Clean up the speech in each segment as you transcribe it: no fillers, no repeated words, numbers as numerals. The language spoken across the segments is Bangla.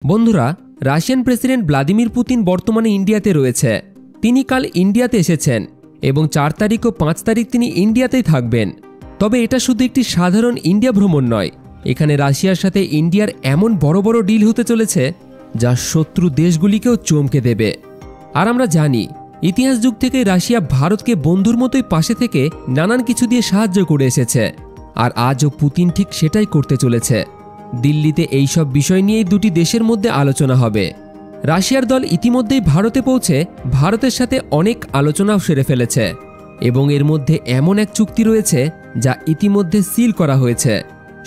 বন্ধুরা, রাশিয়ান প্রেসিডেন্ট ভ্লাদিমির পুতিন বর্তমানে ইন্ডিয়াতে রয়েছে। তিনি কাল ইন্ডিয়াতে এসেছেন এবং 4 তারিখ ও 5 তারিখ তিনি ইন্ডিয়াতেই থাকবেন। তবে এটা শুধু একটি সাধারণ ইন্ডিয়া ভ্রমণ নয়, এখানে রাশিয়ার সাথে ইন্ডিয়ার এমন বড় বড় ডিল হতে চলেছে যা শত্রু দেশগুলিকেও চমকে দেবে। আর আমরা জানি ইতিহাস যুগ থেকে রাশিয়া ভারতকে বন্ধুর মতোই পাশে থেকে নানান কিছু দিয়ে সাহায্য করে এসেছে, আর আজও পুতিন ঠিক সেটাই করতে চলেছে। দিল্লিতে এইসব বিষয় নিয়েই দুটি দেশের মধ্যে আলোচনা হবে। রাশিয়ার দল ইতিমধ্যেই ভারতে পৌঁছে ভারতের সাথে অনেক আলোচনাও সেরে ফেলেছে এবং এর মধ্যে এমন এক চুক্তি রয়েছে যা ইতিমধ্যে সিল করা হয়েছে।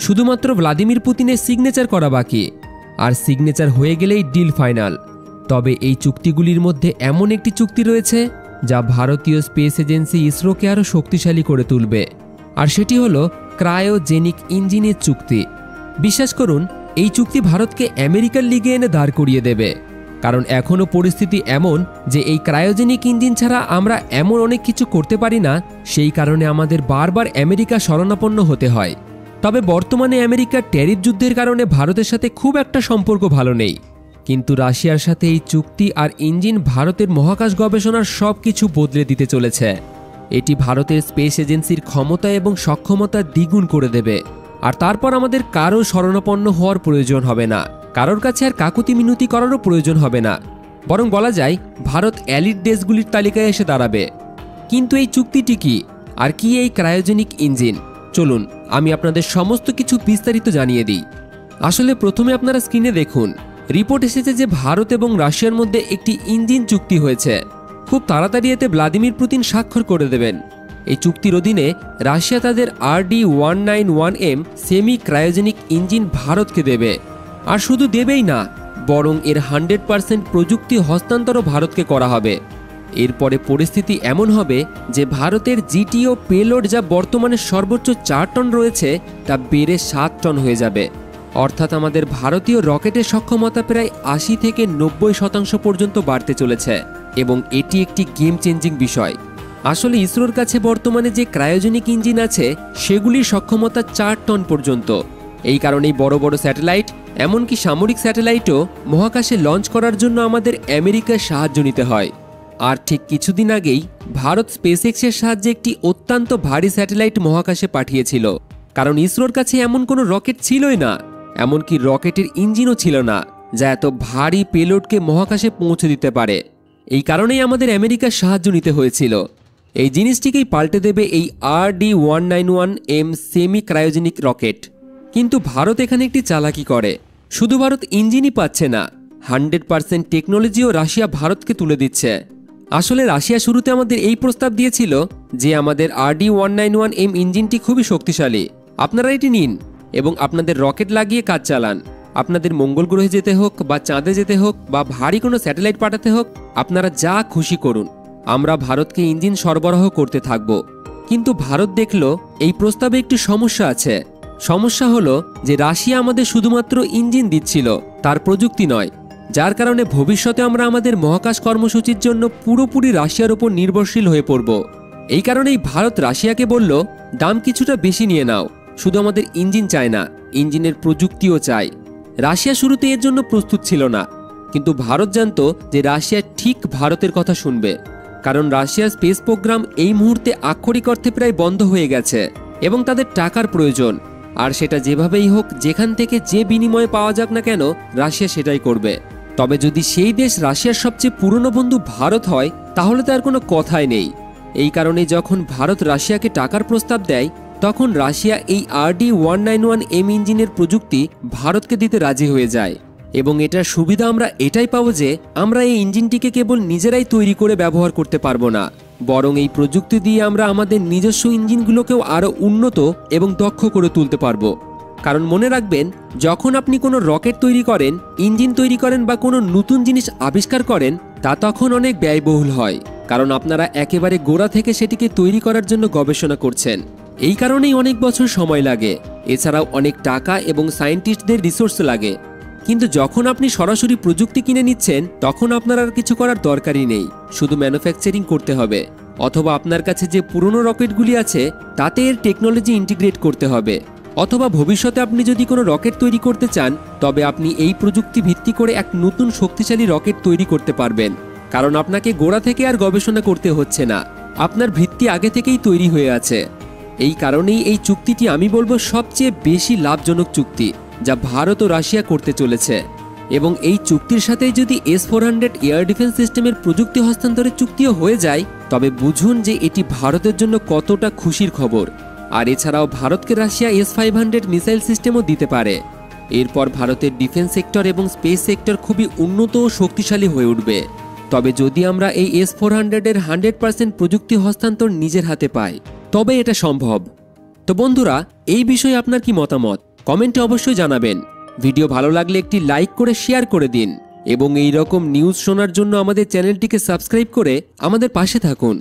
শুধুমাত্র ভ্লাদিমির পুতিনের সিগনেচার করা বাকি, আর সিগনেচার হয়ে গেলেই ডিল ফাইনাল। তবে এই চুক্তিগুলির মধ্যে এমন একটি চুক্তি রয়েছে যা ভারতীয় স্পেস এজেন্সি ইসরোকে আরও শক্তিশালী করে তুলবে, আর সেটি হলো ক্রায়োজেনিক ইঞ্জিনের চুক্তি। বিশ্বাস করুন, এই চুক্তি ভারতকে আমেরিকার লিগে এনে দাঁড় করিয়ে দেবে, কারণ এখনও পরিস্থিতি এমন যে এই ক্রায়োজেনিক ইঞ্জিন ছাড়া আমরা এমন অনেক কিছু করতে পারি না। সেই কারণে আমাদের বারবার আমেরিকা শরণাপন্ন হতে হয়। তবে বর্তমানে আমেরিকার ট্যারিফ যুদ্ধের কারণে ভারতের সাথে খুব একটা সম্পর্ক ভালো নেই, কিন্তু রাশিয়ার সাথে এই চুক্তি আর ইঞ্জিন ভারতের মহাকাশ গবেষণার সব কিছু বদলে দিতে চলেছে। এটি ভারতের স্পেস এজেন্সির ক্ষমতা এবং সক্ষমতা দ্বিগুণ করে দেবে, আর তারপর আমাদের কারও শরণাপন্ন হওয়ার প্রয়োজন হবে না, কারোর কাছে আর কাকুতি মিনতি করারও প্রয়োজন হবে না। বরং বলা যায় ভারত এলিট দেশগুলির তালিকায় এসে দাঁড়াবে। কিন্তু এই চুক্তিটি কি, আর কি এই ক্রায়োজেনিক ইঞ্জিন? চলুন আমি আপনাদের সমস্ত কিছু বিস্তারিত জানিয়ে দিই। আসলে প্রথমে আপনারা স্ক্রিনে দেখুন, রিপোর্ট এসেছে যে ভারত এবং রাশিয়ার মধ্যে একটি ইঞ্জিন চুক্তি হয়েছে। খুব তাড়াতাড়ি এতে ভ্লাদিমির পুতিন স্বাক্ষর করে দেবেন। এই চুক্তির অধীনে রাশিয়া তাদের RD-191M সেমি ক্রায়োজেনিক ইঞ্জিন ভারতকে দেবে, আর শুধু দেবেই না, বরং এর 100% প্রযুক্তি হস্তান্তরও ভারতকে করা হবে। এরপরে পরিস্থিতি এমন হবে যে ভারতের GTO পেলোড যা বর্তমানে সর্বোচ্চ 4 টন রয়েছে তা বেড়ে 7 টন হয়ে যাবে। অর্থাৎ আমাদের ভারতীয় রকেটের সক্ষমতা প্রায় 80 থেকে 90% পর্যন্ত বাড়তে চলেছে, এবং এটি একটি গেম চেঞ্জিং বিষয়। আসলে ইসরোর কাছে বর্তমানে যে ক্রায়োজেনিক ইঞ্জিন আছে সেগুলির সক্ষমতা 4 টন পর্যন্ত। এই কারণেই বড় বড় স্যাটেলাইট, এমনকি সামরিক স্যাটেলাইটও মহাকাশে লঞ্চ করার জন্য আমাদের আমেরিকার সাহায্য নিতে হয়। আর ঠিক কিছুদিন আগেই ভারত স্পেসএক্সের সাহায্যে একটি অত্যন্ত ভারী স্যাটেলাইট মহাকাশে পাঠিয়েছিল, কারণ ইসরোর কাছে এমন কোনো রকেট ছিলই না, এমনকি রকেটের ইঞ্জিনও ছিল না যা এত ভারী পেলোডকে মহাকাশে পৌঁছে দিতে পারে। এই কারণেই আমাদের আমেরিকার সাহায্য নিতে হয়েছিল। এই জিনিসটিকেই পাল্টে দেবে এই RD-191M সেমি ক্রায়োজেনিক রকেট। কিন্তু ভারত এখানে একটি চালাকি করে। শুধু ভারত ইঞ্জিনই পাচ্ছে না, 100% টেকনোলজিও রাশিয়া ভারতকে তুলে দিচ্ছে। আসলে রাশিয়া শুরুতে আমাদের এই প্রস্তাব দিয়েছিল যে আমাদের RD-191M ইঞ্জিনটি খুবই শক্তিশালী, আপনারা এটি নিন এবং আপনাদের রকেট লাগিয়ে কাজ চালান। আপনাদের মঙ্গল গ্রহে যেতে হোক বা চাঁদে যেতে হোক বা ভারী কোনো স্যাটেলাইট পাঠাতে হোক, আপনারা যা খুশি করুন, আমরা ভারতকে ইঞ্জিন সরবরাহ করতে থাকব। কিন্তু ভারত দেখল এই প্রস্তাবে একটি সমস্যা আছে। সমস্যা হলো যে রাশিয়া আমাদের শুধুমাত্র ইঞ্জিন দিচ্ছিল, তার প্রযুক্তি নয়, যার কারণে ভবিষ্যতে আমরা আমাদের মহাকাশ কর্মসূচির জন্য পুরোপুরি রাশিয়ার উপর নির্ভরশীল হয়ে পড়ব। এই কারণেই ভারত রাশিয়াকে বলল, দাম কিছুটা বেশি নিয়ে নাও, শুধু আমাদের ইঞ্জিন চায় না, ইঞ্জিনের প্রযুক্তিও চাই। রাশিয়া শুরুতে এর জন্য প্রস্তুত ছিল না, কিন্তু ভারত জানত যে রাশিয়া ঠিক ভারতের কথা শুনবে, কারণ রাশিয়ার স্পেস প্রোগ্রাম এই মুহূর্তে আক্ষরিক অর্থে প্রায় বন্ধ হয়ে গেছে এবং তাদের টাকার প্রয়োজন। আর সেটা যেভাবেই হোক, যেখান থেকে যে বিনিময়ে পাওয়া যাক না কেন, রাশিয়া সেটাই করবে। তবে যদি সেই দেশ রাশিয়ার সবচেয়ে পুরনো বন্ধু ভারত হয়, তাহলে তার কোনো কথাই নেই। এই কারণে যখন ভারত রাশিয়াকে টাকার প্রস্তাব দেয়, তখন রাশিয়া এই RD-191M ইঞ্জিনের প্রযুক্তি ভারতকে দিতে রাজি হয়ে যায়। এবং এটার সুবিধা আমরা এটাই পাবো যে আমরা এই ইঞ্জিনটিকে কেবল নিজেরাই তৈরি করে ব্যবহার করতে পারবো না, বরং এই প্রযুক্তি দিয়ে আমরা আমাদের নিজস্ব ইঞ্জিনগুলোকেও আরও উন্নত এবং দক্ষ করে তুলতে পারবো। কারণ মনে রাখবেন, যখন আপনি কোনো রকেট তৈরি করেন, ইঞ্জিন তৈরি করেন বা কোনো নতুন জিনিস আবিষ্কার করেন, তা তখন অনেক ব্যয়বহুল হয়, কারণ আপনারা একেবারে গোড়া থেকে সেটিকে তৈরি করার জন্য গবেষণা করছেন। এই কারণেই অনেক বছর সময় লাগে, এছাড়াও অনেক টাকা এবং সায়েন্টিস্টদের রিসোর্স লাগে। কিন্তু যখন আপনি সরাসরি প্রযুক্তি কিনে নিচ্ছেন, তখন আপনার আর কিছু করার দরকারই নেই, শুধু ম্যানুফ্যাকচারিং করতে হবে, অথবা আপনার কাছে যে পুরনো রকেটগুলি আছে তাতে এর টেকনোলজি ইন্টিগ্রেট করতে হবে। অথবা ভবিষ্যতে আপনি যদি কোনো রকেট তৈরি করতে চান, তবে আপনি এই প্রযুক্তি ভিত্তি করে এক নতুন শক্তিশালী রকেট তৈরি করতে পারবেন, কারণ আপনাকে গোড়া থেকে আর গবেষণা করতে হচ্ছে না, আপনার ভিত্তি আগে থেকেই তৈরি হয়ে আছে। এই কারণেই এই চুক্তিটি আমি বলবো সবচেয়ে বেশি লাভজনক চুক্তি যা ভারত ও রাশিয়া করতে চলেছে। এবং এই চুক্তির সাথে যদি S-400 এয়ার ডিফেন্স সিস্টেমের প্রযুক্তি হস্তান্তরের চুক্তিও হয়ে যায়, তবে বুঝুন যে এটি ভারতের জন্য কতটা খুশির খবর। আর এছাড়াও ভারতকে রাশিয়া S-500 মিসাইল সিস্টেমও দিতে পারে। এরপর ভারতের ডিফেন্স সেক্টর এবং স্পেস সেক্টর খুবই উন্নত ও শক্তিশালী হয়ে উঠবে। তবে যদি আমরা এই S-400 এর 100% প্রযুক্তি হস্তান্তর নিজের হাতে পাই, তবে এটা সম্ভব। তো বন্ধুরা, এই বিষয়ে আপনার কি মতামত কমেন্টে অবশ্যই জানাবেন। ভিডিও ভালো লাগলে একটি লাইক করে শেয়ার করে দিন এবং এই রকম নিউজ শোনার জন্য আমাদের চ্যানেলটিকে সাবস্ক্রাইব করে আমাদের পাশে থাকুন।